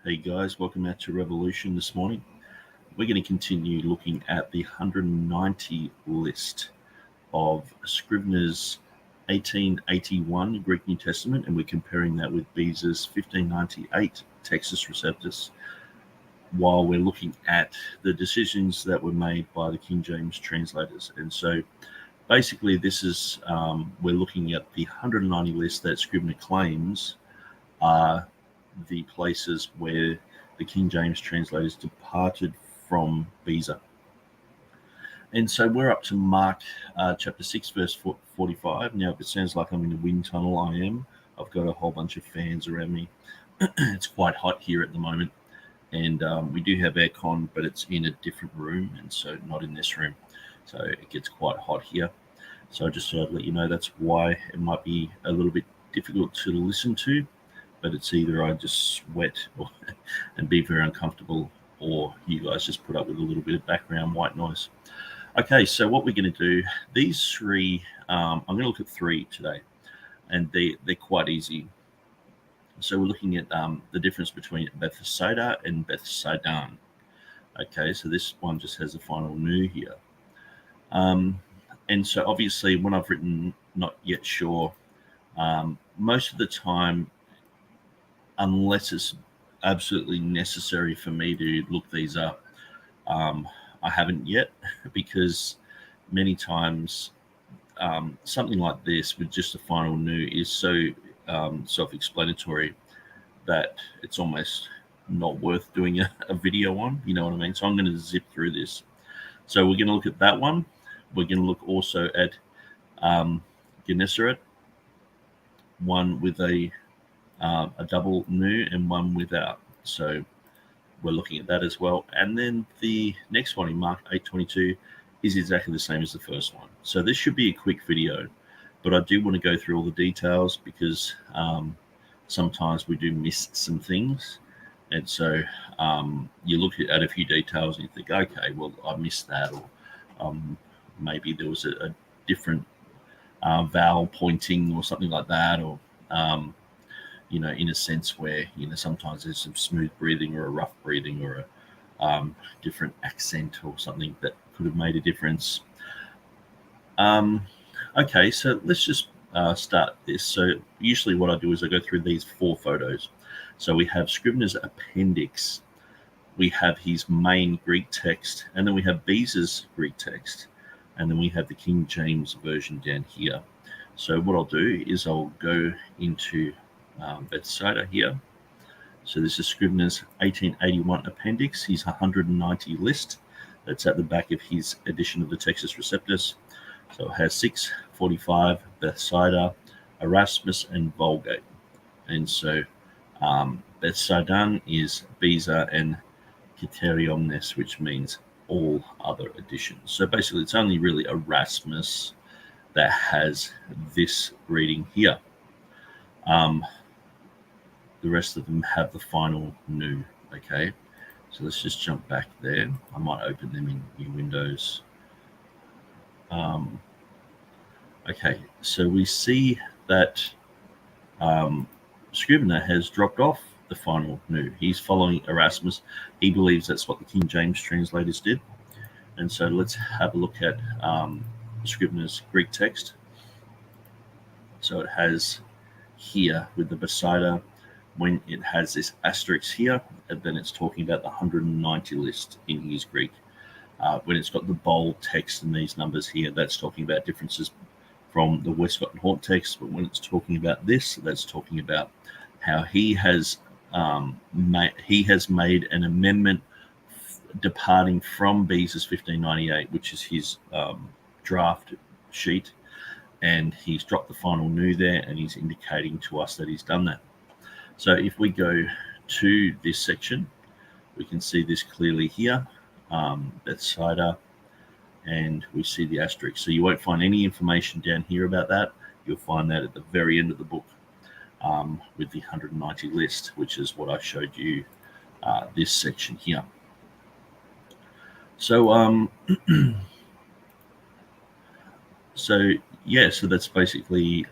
Hey guys, welcome out to Revolution this morning. We're going to continue looking at the 190 list of Scrivener's 1881 Greek New Testament, and we're comparing that with Beza's 1598 Textus Receptus, while we're looking at the decisions that were made by the King James translators. And so basically this is, we're looking at the 190 list that Scrivener claims are the places where the King James translators departed from Beza. And so we're up to Mark chapter 6, verse 45. Now, if it sounds like I'm in a wind tunnel, I am. I've got a whole bunch of fans around me. It's quite hot here at the moment. And we do have aircon, but it's in a different room, and so not in this room. So it gets quite hot here. So I just thought I'd let you know that's why it might be a little bit difficult to listen to. But it's either I just sweat and be very uncomfortable, or you guys just put up with a little bit of background white noise. Okay, so what we're going to do, these three, I'm going to look at three today, and they're quite easy. So we're looking at the difference between Bethsaida and Bethsaidan. Okay, so this one just has a final nu here. And so obviously when I've written not yet sure, most of the time, unless it's absolutely necessary for me to look these up, I haven't yet, because many times something like this with just a final nu is so self-explanatory that it's almost not worth doing a video on, you know what I mean? So I'm going to zip through this. So we're going to look at that one. We're going to look also at Gennesaret, one with a double nu and one without. So we're looking at that as well. And then the next one in Mark 8:22 is exactly the same as the first one. So this should be a quick video, but I do want to go through all the details, because sometimes we do miss some things. And so you look at a few details and you think, okay, well, I missed that, or maybe there was a different vowel pointing or something like that, or in a sense where, sometimes there's some smooth breathing or a rough breathing or a different accent or something that could have made a difference. Okay, so let's just start this. So usually what I do is I go through these four photos. So we have Scrivener's appendix, we have his main Greek text, and then we have Beza's Greek text, and then we have the King James version down here. So what I'll do is I'll go into Bethsaida here. So this is Scrivener's 1881 appendix, his 190 list. That's at the back of his edition of the Textus Receptus. So it has 645, Bethsaida, Erasmus, and Vulgate. And so Bethsaidan is Beza and Kriteriomnes, which means all other editions. So basically it's only really Erasmus that has this reading here. The rest of them have the final nu. Okay, so let's just jump back there. I might open them in new windows. Okay, so we see that Scrivener has dropped off the final nu. He's following Erasmus. He believes that's what the King James translators did. And so let's have a look at Scrivener's Greek text. So it has here with the Bethsaida, when it has this asterisk here, and then it's talking about the 190 list in his Greek. When it's got the bold text and these numbers here, that's talking about differences from the Westcott and Hort text. But when it's talking about this, that's talking about how he has made an amendment departing from Beza's 1598, which is his draft sheet, and he's dropped the final nu there, and he's indicating to us that he's done that. So if we go to this section, we can see this clearly here, Bethsaida, and we see the asterisk. So you won't find any information down here about that. You'll find that at the very end of the book with the 190 list, which is what I showed you, this section here. So, so that's basically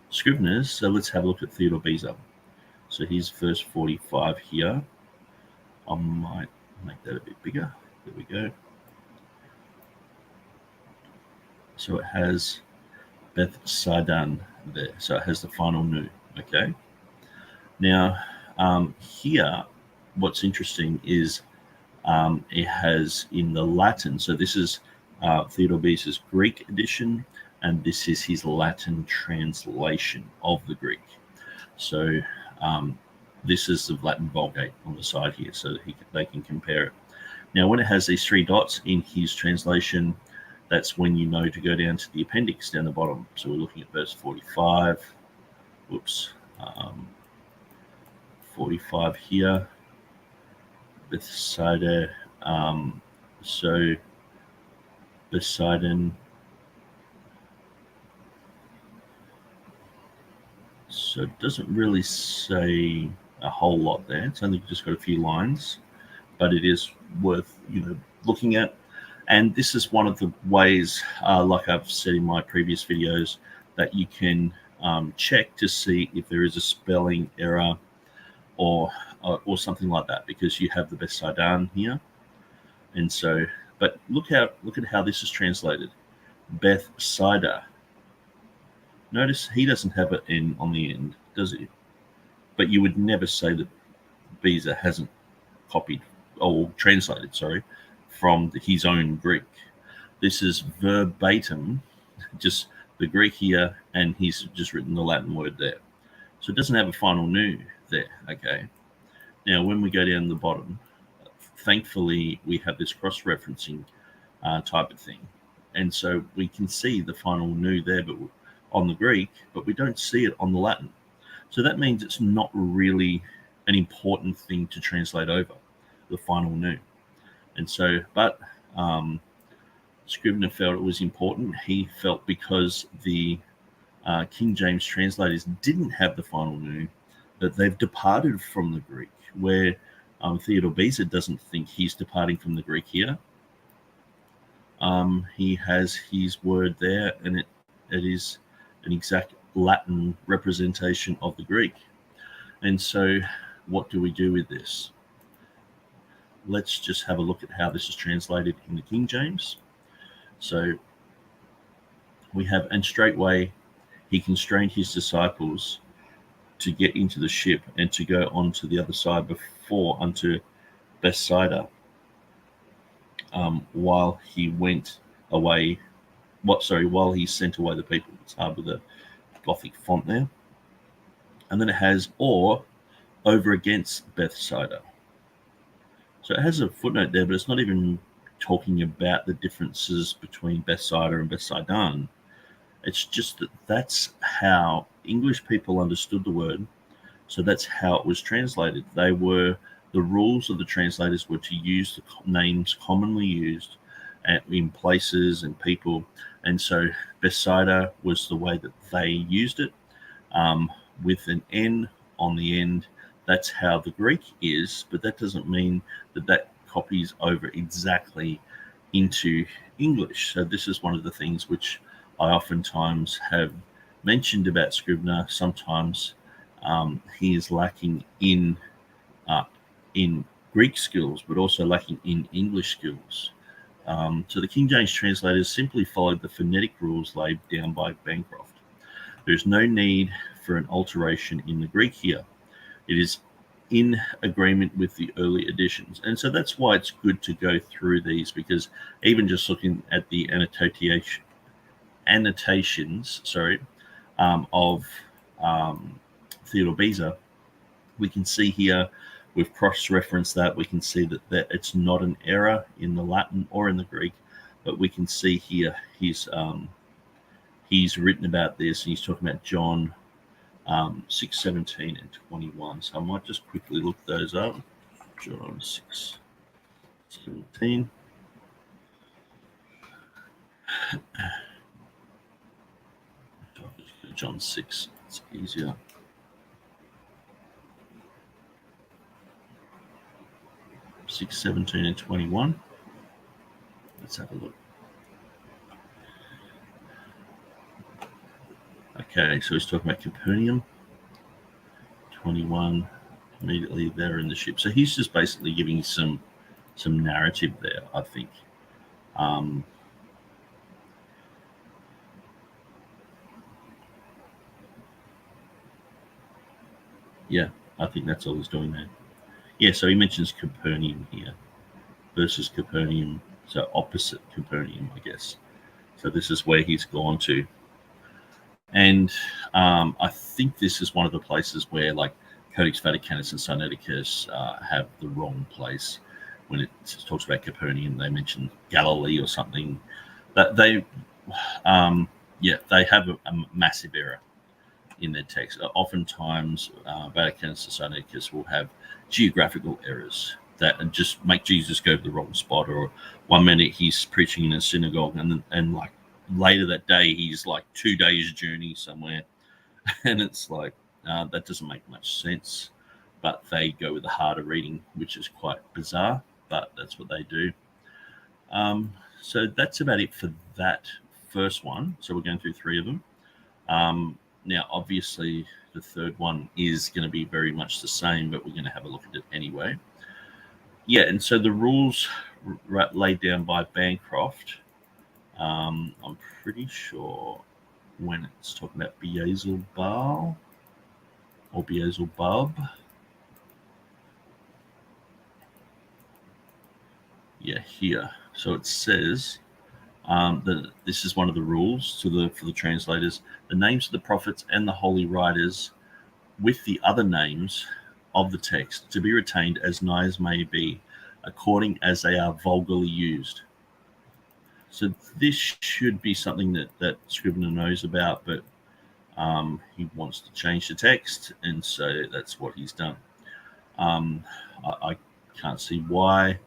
Scrivener's. So let's have a look at Theodore Beza. So here's verse 45 here. I might make that a bit bigger. There we go. So it has Beth Sidan there. So it has the final nu. Okay. Now, here, what's interesting is it has in the Latin. So this is Theodore Beza's Greek edition, and this is his Latin translation of the Greek. So this is the Latin Vulgate on the side here, so that they can compare it. Now, when it has these three dots in his translation, that's when you know to go down to the appendix down the bottom. So we're looking at verse 45. Whoops. 45 here. Bethsaida. So Poseidon. So it doesn't really say a whole lot there. It's only just got a few lines, but it is worth looking at. And this is one of the ways, like I've said in my previous videos, that you can check to see if there is a spelling error or something like that, because you have the Bethsaidan here. And so, but look at how this is translated. Bethsaida. Notice he doesn't have an N on the end, does he? But you would never say that Beza hasn't copied or translated, from his own Greek. This is verbatim, just the Greek here, and he's just written the Latin word there. So it doesn't have a final nu there, okay? Now, when we go down the bottom, thankfully, we have this cross-referencing type of thing. And so we can see the final nu there but on the Greek, but we don't see it on the Latin. So that means it's not really an important thing to translate over, the final nu. And so, but Scrivener felt it was important. He felt because the King James translators didn't have the final nu, that they've departed from the Greek, where Theodore Beza doesn't think he's departing from the Greek here. He has his word there, and it is an exact Latin representation of the Greek. And so what do we do with this? Let's just have a look at how this is translated in the King James. So we have, and straightway he constrained his disciples to get into the ship and to go on to the other side before unto Bethsaida, while he went away. While he sent away the people. It's hard with a Gothic font there. And then it has or over against Bethsaida. So it has a footnote there, but it's not even talking about the differences between Bethsaida and Bethsaidan. It's just that that's how English people understood the word. So that's how it was translated. The rules of the translators were to use the names commonly used in places and people. And so Bethsaida was the way that they used it, with an N on the end. That's how the Greek is, but that doesn't mean that copies over exactly into English. So this is one of the things which I oftentimes have mentioned about Scrivener. Sometimes he is lacking in Greek skills, but also lacking in English skills. So the King James translators simply followed the phonetic rules laid down by Bancroft. There's no need for an alteration in the Greek here. It is in agreement with the early editions. And so that's why it's good to go through these, because even just looking at the annotations of Theodore Beza, we can see here, we've cross-referenced that. We can see that it's not an error in the Latin or in the Greek, but we can see here he's written about this, and he's talking about John 6:17 and 21. So I might just quickly look those up. John 6:17. John 6. It's easier. Six, 17 and 21. Let's have a look. Okay, so he's talking about Capernaum. 21. Immediately they're in the ship. So he's just basically giving some narrative there, I think. Yeah, I think that's all he's doing there. Yeah, so he mentions Capernaum here versus Capernaum, so opposite Capernaum, I guess. So this is where he's gone to. And I think this is one of the places where, like, Codex Vaticanus and Sinaiticus have the wrong place. When it talks about Capernaum, they mention Galilee or something. That they have a massive error in their text. Oftentimes, Vaticanus and Sinaiticus will have geographical errors that just make Jesus go to the wrong spot. Or one minute he's preaching in a synagogue, and like later that day he's like 2 days journey somewhere, and it's like that doesn't make much sense. But they go with the harder reading, which is quite bizarre, but that's what they do. So that's about it for that first one. So we're going through 3 of them. Now, obviously, the third one is going to be very much the same, but we're going to have a look at it anyway. Yeah, and so the rules laid down by Bancroft, I'm pretty sure when it's talking about Beelzebub or Beelzebub. Yeah, here. So it says that this is one of the rules for the translators. The names of the prophets and the holy writers with the other names of the text to be retained as nigh as may be, according as they are vulgarly used. So this should be something that Scrivener knows about, but he wants to change the text, and so that's what he's done. I can't see why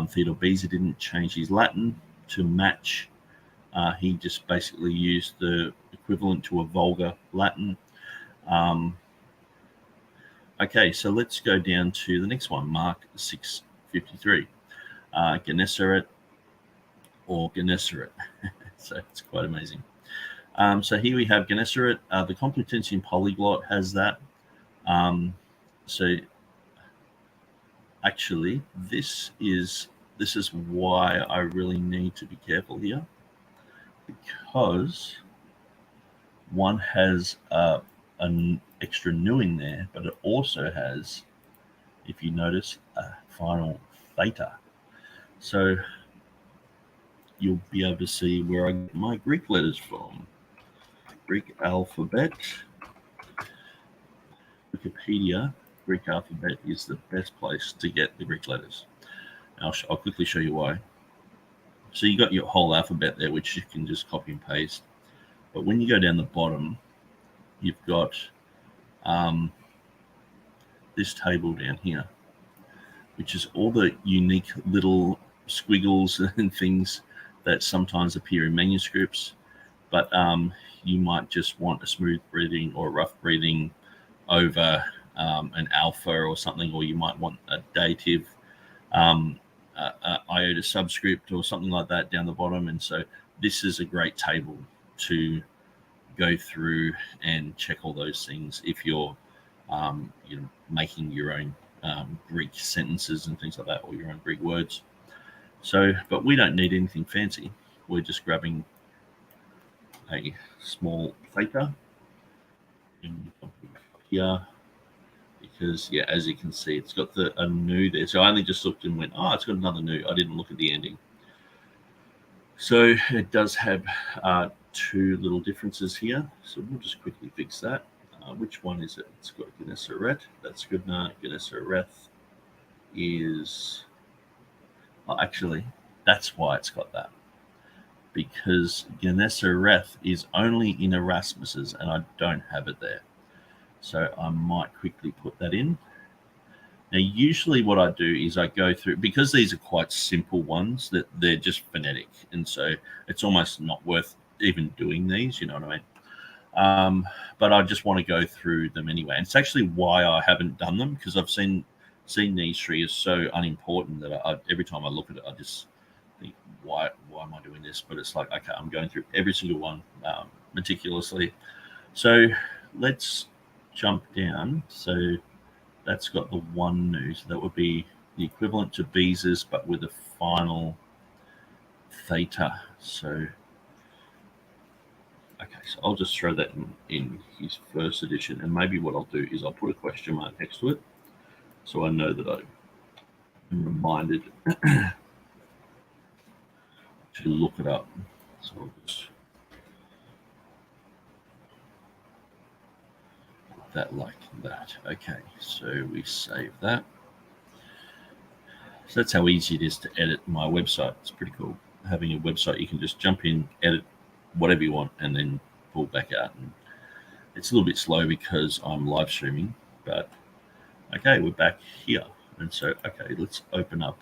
Theodore Beza didn't change his Latin to match. He just basically used the equivalent to a vulgar Latin. Okay, so let's go down to the next one, Mark 6:53. Gennesaret or Gennesaret. So it's quite amazing. So here we have Gennesaret. The Complutensian Polyglot has that. So actually, this is why I really need to be careful here, because one has an extra nu in there, but it also has, if you notice, a final theta. So you'll be able to see where I get my Greek letters from. Greek alphabet. Wikipedia, Greek alphabet is the best place to get the Greek letters. I'll quickly show you why. So you got your whole alphabet there, which you can just copy and paste. But when you go down the bottom, you've got this table down here, which is all the unique little squiggles and things that sometimes appear in manuscripts. But you might just want a smooth breathing or a rough breathing over an alpha or something, or you might want a dative iota subscript or something like that down the bottom. And so this is a great table to go through and check all those things if you're making your own Greek sentences and things like that, or your own Greek words. So, but we don't need anything fancy. We're just grabbing a small theta here, because as you can see, it's got a nu there. So I only just looked and went, it's got another nu. I didn't look at the ending. So it does have 2 little differences here. So we'll just quickly fix that. Which one is it? It's got Gennesaret. That's good. Gennesaret is... Well, actually, that's why it's got that. Because Gennesaret is only in Erasmus's, and I don't have it there. So I might quickly put that in. Now, usually what I do is I go through, because these are quite simple ones, that they're just phonetic. And so it's almost not worth even doing these, you know what I mean? But I just want to go through them anyway. And it's actually why I haven't done them, because I've seen these 3 as so unimportant that every time I look at it, I just think, why am I doing this? But it's like, okay, I'm going through every single one meticulously. So let's jump down, so that's got the one nu, so that would be the equivalent to Beza's, but with a final theta. So, okay, so I'll just throw that in his first edition, and maybe what I'll do is I'll put a question mark next to it, so I know that I'm reminded to look it up. So I'll just put that like that. Okay, so we save that. So that's how easy it is to edit my website. It's pretty cool. Having a website, you can just jump in, edit whatever you want, and then pull back out. And it's a little bit slow because I'm live streaming, but okay, we're back here. And so, okay, let's open up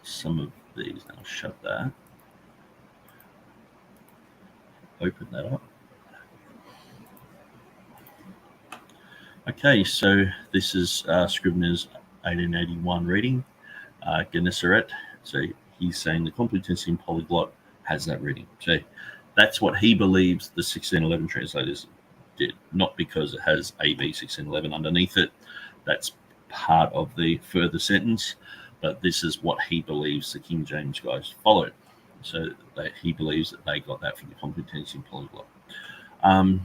some of these. Now, shut that. Open that up. Okay, so this is Scrivener's 1881 reading, Gennesaret. So he's saying the Complutensian polyglot has that reading. So that's what he believes the 1611 translators did, not because it has AB 1611 underneath it. That's part of the further sentence, but this is what he believes the King James guys followed. So he believes that they got that from the Complutensian polyglot.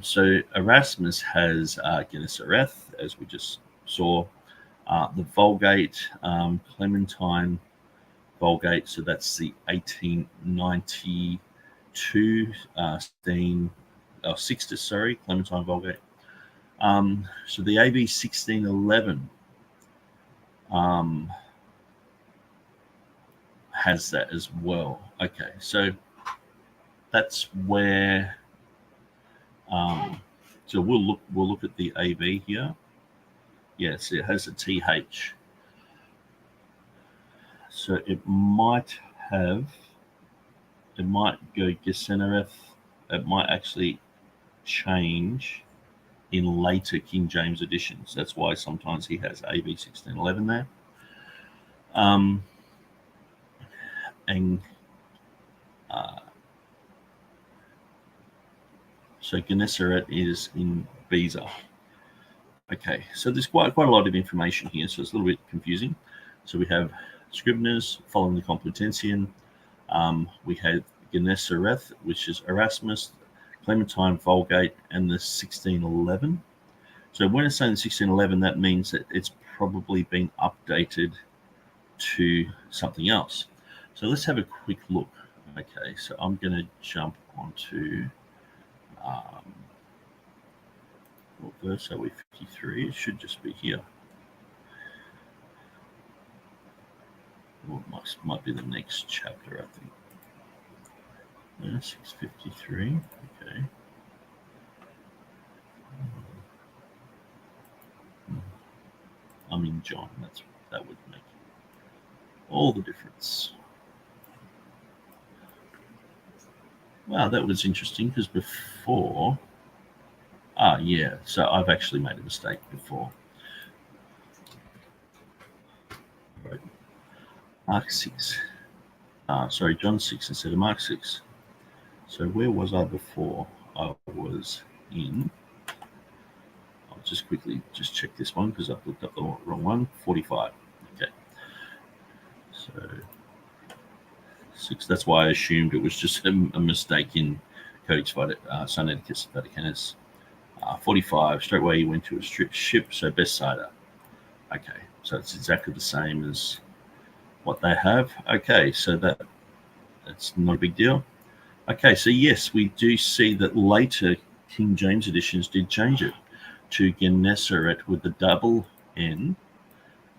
So Erasmus has Gennesaret, as we just saw, the Vulgate, Clementine Vulgate, so that's the 1892 Sixtus, sorry, Clementine Vulgate. So the AB 1611 has that as well. Okay, so that's where. So we'll look at the AB here. Yes, it has a TH. So it might go Gesenereth. It might actually change in later King James editions. That's why sometimes he has AB 1611 there. So Gennesaret is in Beza. Okay, so there's quite a lot of information here, so it's a little bit confusing. So we have Scriveners following the Complutensian. We have Gennesaret, which is Erasmus, Clementine Vulgate, and the 1611. So when it's saying 1611, that means that it's probably been updated to something else. So let's have a quick look. Okay, so I'm going to jump onto what verse are we? 53. It should just be here. Well, it might be the next chapter, I think. Yeah, 653. Okay. I'm in John. That would make all the difference. Wow, that was interesting because before. Yeah. So I've actually made a mistake before. Right. Mark 6. Sorry, John 6 instead of Mark 6. So where was I before? I was in. I'll just quickly check this one because I've looked up the wrong one. 45. Okay. So 6. That's why I assumed it was just a mistake in Codex Sinaiticus Vaticanus. 45. Straight away he went to a ship. So Bethsaida. Okay. So it's exactly the same as what they have. Okay. So that's not a big deal. Okay. So yes, we do see that later King James editions did change it to Gennesaret with the double N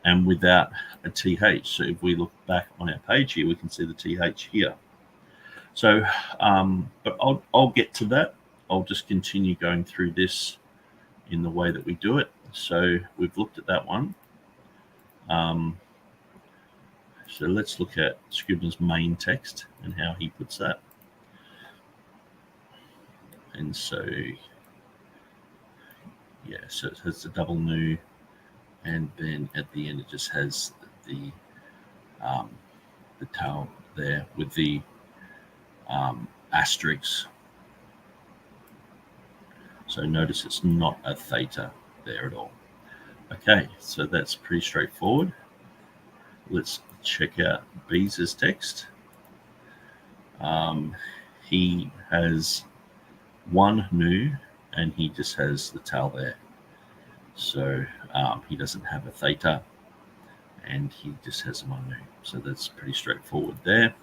and without a TH. So if we look back on our page here, we can see the TH here. So, but I'll get to that. I'll just continue going through this in the way that we do it. So we've looked at that one. So let's look at Scrivener's main text and how he puts that. And so, yeah, so it has the double nu, and then at the end it just has the tail there with the asterisks. So notice it's not a theta there at all. Okay, so that's pretty straightforward. Let's check out Beza's text. He has one nu, and he just has the tail there. So he doesn't have a theta, and he just has one nu. So that's pretty straightforward there.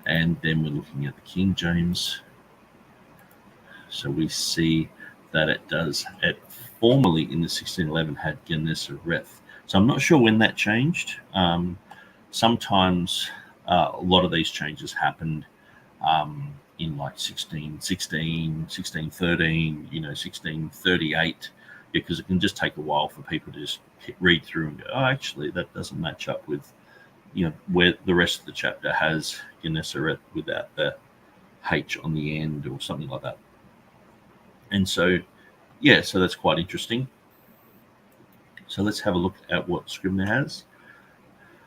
And then we're looking at the King James. So we see that it formerly in the 1611 had Gennesareth. So I'm not sure when that changed. Sometimes a lot of these changes happened in like 1616, 1613, 1638, because it can just take a while for people to just read through and go, oh, actually, that doesn't match up with, where the rest of the chapter has Gennesareth without the H on the end or something like that. And so, so that's quite interesting. So let's have a look at what Scrivener has.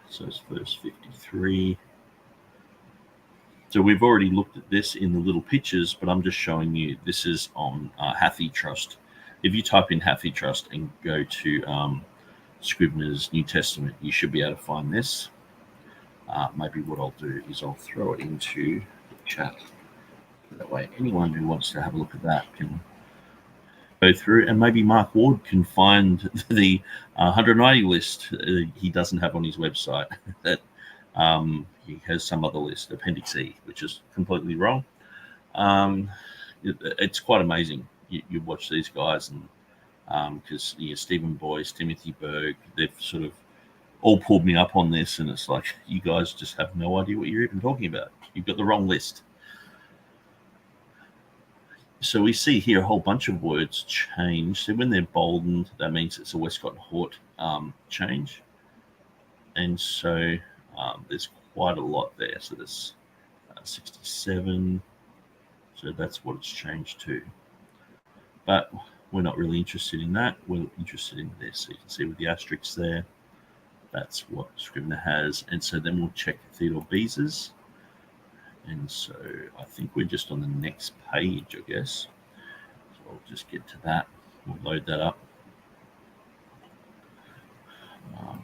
So it's verse 53. So we've already looked at this in the little pictures, but I'm just showing you this is on Hackett. If you type in Hackett and go to Scrivener's New Testament, you should be able to find this. Maybe what I'll do is I'll throw it into the chat. That way anyone who wants to have a look at that can go through, and maybe Mark Ward can find the 190 list he doesn't have on his website. That he has some other list, Appendix E, which is completely wrong. It's quite amazing. You watch these guys, and because Stephen Boyce, Timothy Berg, they've sort of all pulled me up on this, and it's like, you guys just have no idea what you're even talking about. You've got the wrong list. So we see here a whole bunch of words change. So when they're boldened, that means it's a Westcott and Hort change. And so there's quite a lot there. So there's 67. So that's what it's changed to. But we're not really interested in that. We're interested in this. So you can see with the asterisks there, that's what Scrivener has. And so then we'll check Theodore Beza's. And so I think we're just on the next page, I guess. So I'll just get to that. We'll load that up.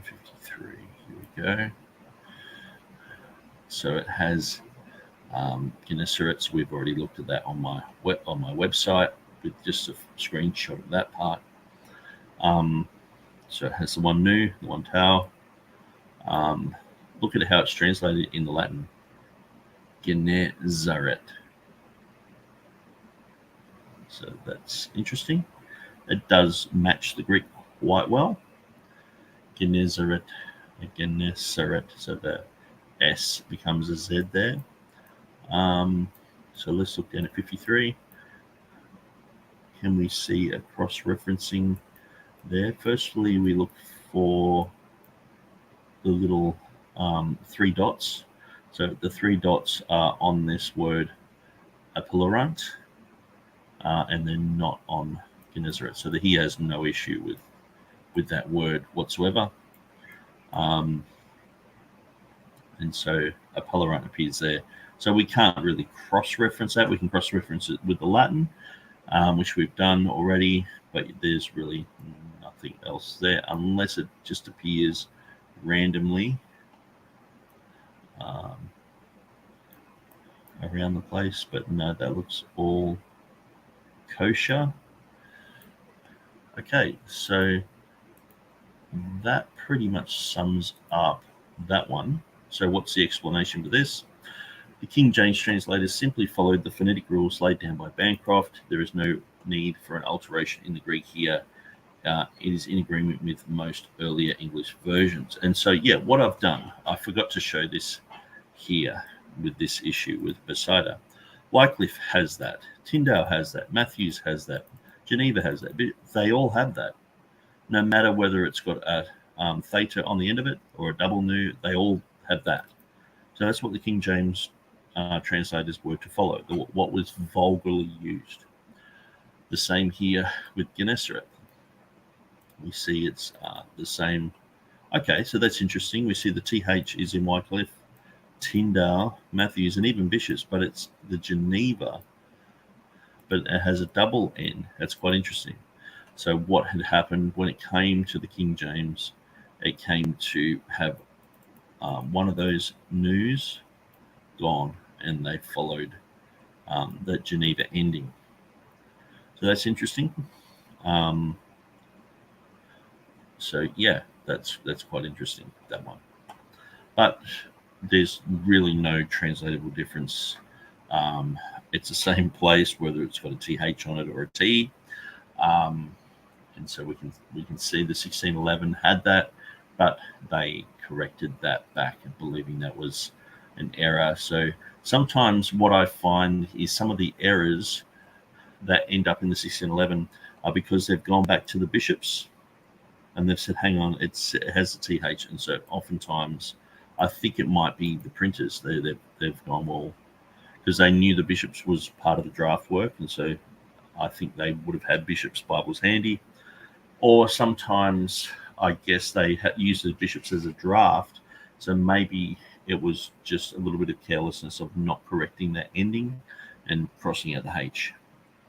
53, here we go. So it has Gennesareth. We've already looked at that on my website with just a screenshot of that part. So it has the one nu, the one tau. Look at how it's translated in the Latin. Gennesareth. So that's interesting. It does match the Greek quite well. Gennesareth. So the S becomes a Z there. So let's look down at 53. Can we see a cross-referencing there? Firstly, we look for the little 3 dots. So the 3 dots are on this word apelorant, and they're not on Gennesareth. So he has no issue with that word whatsoever. And so apelorant appears there. So we can't really cross-reference that. We can cross-reference it with the Latin, which we've done already, but there's really nothing else there unless it just appears randomly around the place. But no, that looks all kosher. Okay, so that pretty much sums up that one. So what's the explanation for this? The King James translators simply followed the phonetic rules laid down by Bancroft. There is no need for an alteration in the Greek here. It is in agreement with most earlier English versions. And so, what I've done, I forgot to show this here with this issue with Bethsaida. Wycliffe has that. Tyndale has that. Matthews has that. Geneva has that. They all have that. No matter whether it's got a theta on the end of it or a double nu, they all have that. So that's what the King James translators were to follow, what was vulgarly used. The same here with Gennesareth. We see it's the same. Okay, so that's interesting. We see the TH is in Wycliffe, Tyndale, Matthews, and even Bishop's, but it's the Geneva but it has a double N. That's quite interesting. So what had happened when it came to the King James, it came to have one of those news gone, and they followed the Geneva ending. So that's interesting. So yeah, that's quite interesting, that one. But there's really no translatable difference. It's the same place, whether it's got a TH on it or a T. And so we can see the 1611 had that, but they corrected that back, believing that was an error. So sometimes what I find is some of the errors that end up in the 1611 are because they've gone back to the bishops and they've said, hang on, it has the TH. And so oftentimes I think it might be the printers. They've gone, well, because they knew the bishops was part of the draft work. And so I think they would have had bishops' Bibles handy. Or sometimes I guess they used the bishops as a draft. So maybe it was just a little bit of carelessness of not correcting that ending and crossing out the H.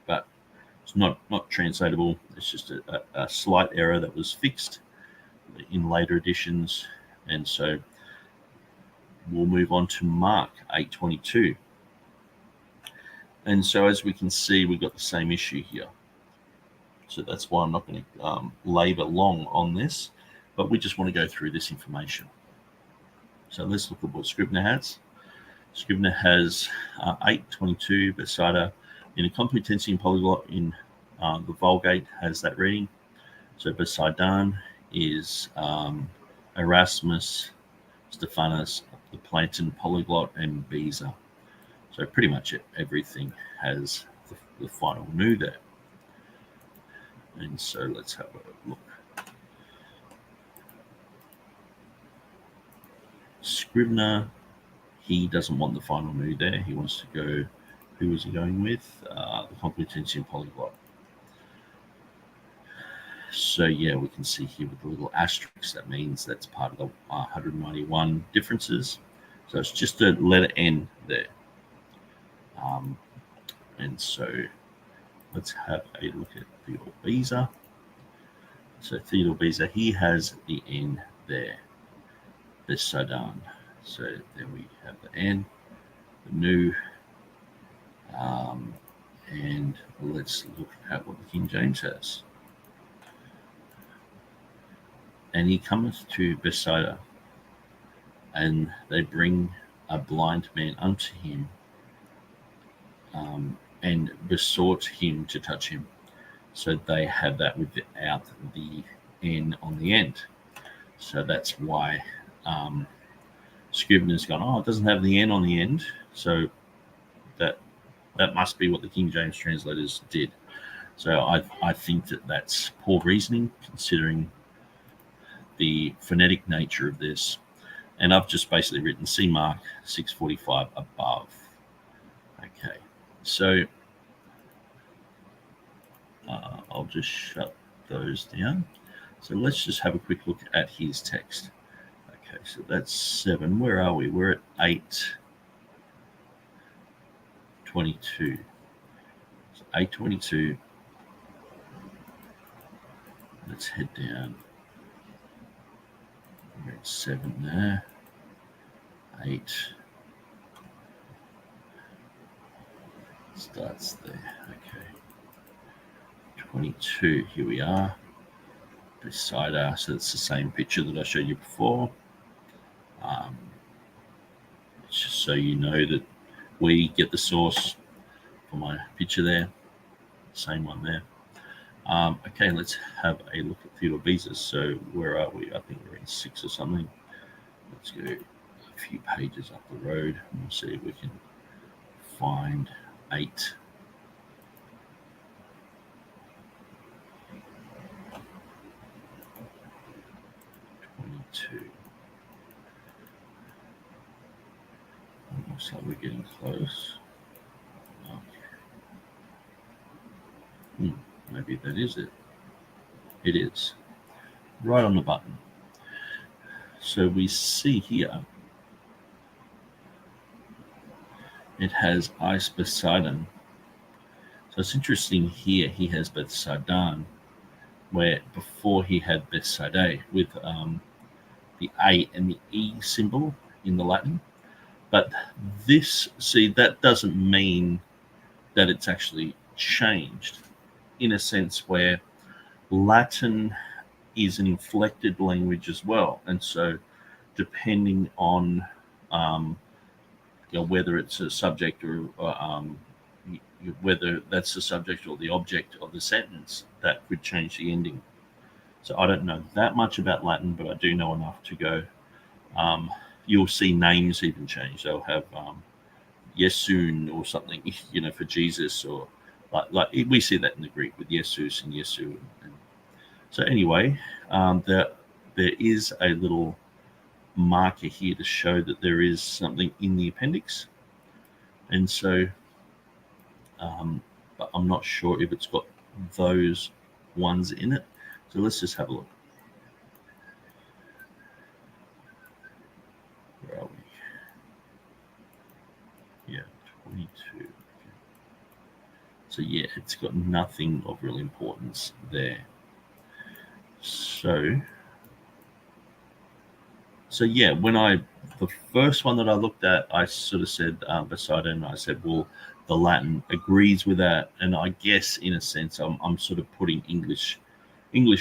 But it's not translatable. It's just a slight error that was fixed in later editions. And so we'll move on to Mark 8:22. And so as we can see, we've got the same issue here. So that's why I'm not going to labor long on this, but we just want to go through this information. So let's look at what Scrivener has. Scrivener has 8:22 Besida in a Complutensian polyglot in the Vulgate has that reading. So Besidan is Erasmus, Stephanus, the Platon polyglot, and Beza. So pretty much everything has the final nu there. And so let's have a look. Scrivener, he doesn't want the final nu there. He wants to go, who is he going with? The Complutensian polyglot. So yeah, we can see here with the little asterisk, that means that's part of the 191 differences. So it's just a letter N there. And so let's have a look at Theodore Beza. So Theodore Beza, he has the N there. Besadan. So there we have the N, the nu, and let's look at what the King James has. And he cometh to Bethsaida, and they bring a blind man unto him, and besought him to touch him. So they have that without the N on the end. So that's why Scrivener's gone, oh, it doesn't have the N on the end. So that must be what the King James translators did. So I think that's poor reasoning, considering the phonetic nature of this. And I've just basically written C mark 645 above. Okay, so I'll just shut those down. So let's just have a quick look at his text. Okay, so that's 7. Where are we? We're at 8:22. So 8:22. Let's head down. We're at 7 there. 8. Starts there. Okay. 22. Here we are. Beside us. So it's the same picture that I showed you before. Just so you know that we get the source for my picture there. Same one there. Okay, let's have a look at Theodore Beza. So where are we? I think we're in 6 or something. Let's go a few pages up the road and we'll see if we can find 8. Looks like we're getting close. Okay. Maybe that is it. It is. Right on the button. So we see here it has Eis Poseidon. So it's interesting here he has Bethsadan, where before he had Bethsaida with the A and the E symbol in the Latin. But this, see, that doesn't mean that it's actually changed in a sense where Latin is an inflected language as well. And so depending on whether it's a subject or whether that's the subject or the object of the sentence, that could change the ending. So I don't know that much about Latin, but I do know enough to go. You'll see names even change. They'll have Yesun or something, for Jesus, or like we see that in the Greek with Jesus and Yesu. So anyway, there is a little marker here to show that there is something in the appendix, and so but I'm not sure if it's got those ones in it. So let's just have a look. Where are we? Yeah, 22. So yeah, it's got nothing of real importance there. So yeah, the first one that I looked at, I sort of said beside it, and I said, well, the Latin agrees with that, and I guess in a sense I'm sort of putting English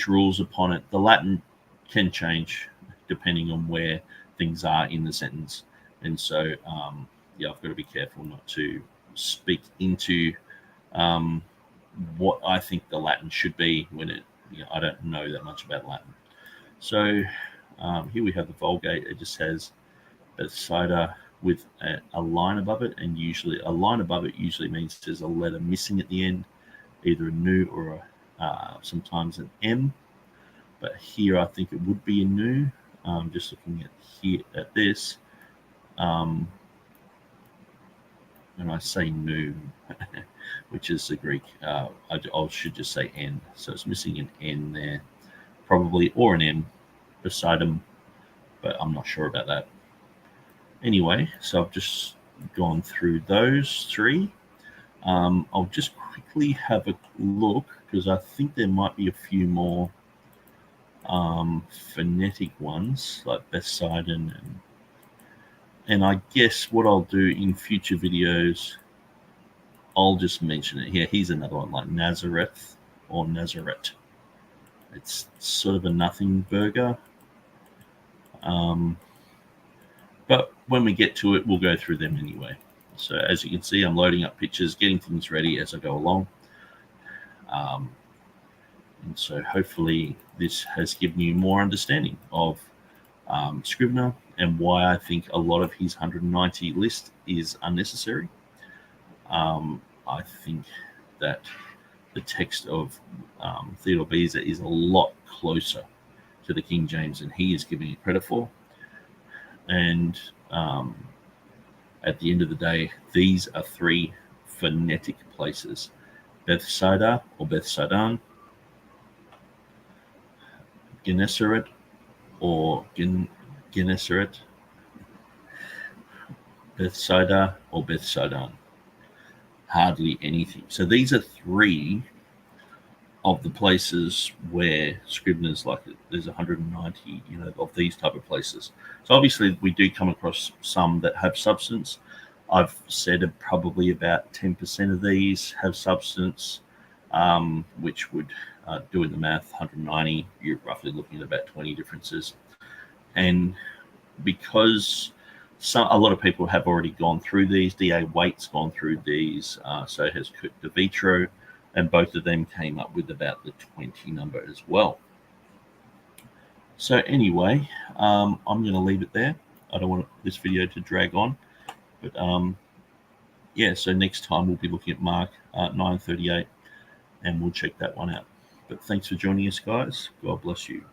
rules upon it. The Latin can change depending on where things are in the sentence, and so I've got to be careful not to speak into what I think the Latin should be when I don't know that much about Latin. So here we have the Vulgate. It just has Bethsaida with a line above it, and usually a line above it usually means there's a letter missing at the end, either a nu or sometimes an M. But here I think it would be a nu. Just looking at this, and I say nu, which is the Greek. I should just say N. So it's missing an N there, probably, or an M beside them, but I'm not sure about that. Anyway, so I've just gone through those three. I'll just quickly have a look because I think there might be a few more phonetic ones like Bethsaidan, and I guess what I'll do in future videos, I'll just mention it here. Here's another one like Nazareth or Nazareth. It's sort of a nothing burger. But when we get to it, we'll go through them anyway. So as you can see, I'm loading up pictures, getting things ready as I go along. And so hopefully this has given you more understanding of Scrivener and why I think a lot of his 190 list is unnecessary. I think that the text of Theodore Beza is a lot closer to the King James than he is giving it credit for. And at the end of the day, these are three phonetic places: Bethsaida or Bethsaidan, Gennesaret or Gennesaret, Bethsaida or Bethsaidan. Hardly anything. So these are three of the places where Scrivener's like there's 190, of these type of places. So obviously we do come across some that have substance. I've said probably about 10% of these have substance, which would, doing the math, 190, you're roughly looking at about 20 differences. And because a lot of people have already gone through these, D.A. Waite's gone through these, so has Kurt De Vitro, and both of them came up with about the 20 number as well. So anyway, I'm going to leave it there. I don't want this video to drag on, but so next time we'll be looking at Mark 9:38, and we'll check that one out. But thanks for joining us, guys. God bless you.